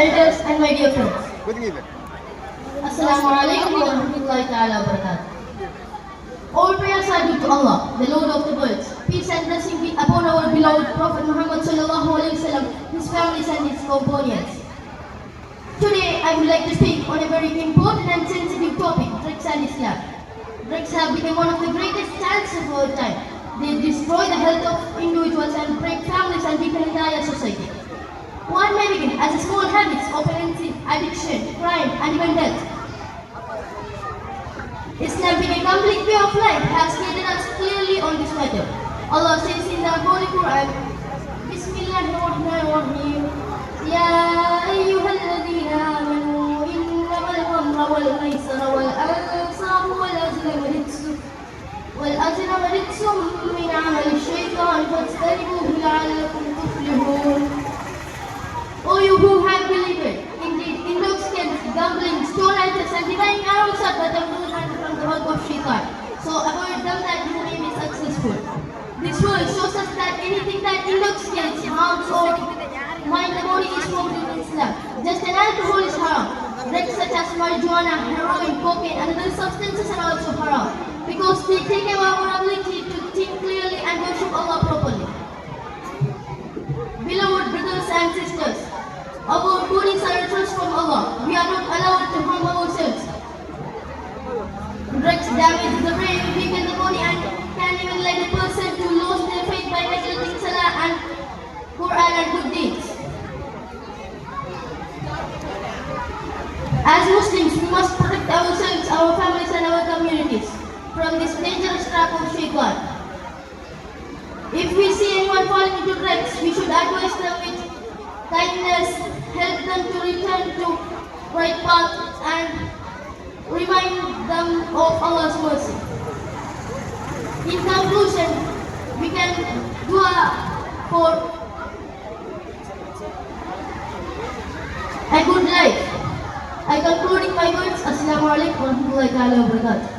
elders, and my dear friends. Good evening. Assalamu alaikum wa rahmatullahi ta'ala wa barakatuh. All prayers are due to Allah, the Lord of the worlds. Peace and blessing be upon our beloved Prophet Muhammad sallallahu alaihi wasallam, his families and his companions. Today, I would like to speak on a very important and sensitive topic, drugs and Islam. Drugs have become one of the greatest challenges of our time. They destroy the health of individuals and break families and weaken entire society. One may begin as a small habits of addiction, crime, and even death. Islam being a complete way of life has stated us clearly on this matter. Allah says in the Holy Quran, Bismillahirrahmanirrahim, Ya ayyuhalladhina amanu, innamal khamra wal maisara wal ansabu wal azlamu rijsun min amali shaytan fajtanibuhu la'allakum tuflihun. O you who have believed, indeed intoxicants, gambling, stone altars, and divine arrows are but a movement from the work of Shaitan. So avoid them that you may be successful. This verse shows us that anything that intoxicates, harms, or mind the body is forbidden in Islam. Just an alcohol is haram. Drugs such as marijuana, heroin, cocaine, and other substances are also haram because they take away our ability to think clearly and worship Allah properly. Beloved brothers and sisters, our bodies are a trust from Allah. We are not allowed to harm ourselves. Drugs damage the brain, weaken the body, and can even lead a person to lose their faith by neglecting Salah and Quran and good deeds. As Muslims, we must protect ourselves, our families, and our communities from this dangerous trap of Shaitan. If we see anyone falling into drugs, we should advise them with kindness, help them to return to right path, and remind them of Allah's mercy. In conclusion, we can dua for a good life. I concluding my words. Assalamu alaikum wa rahmatullahi wa barakatuh.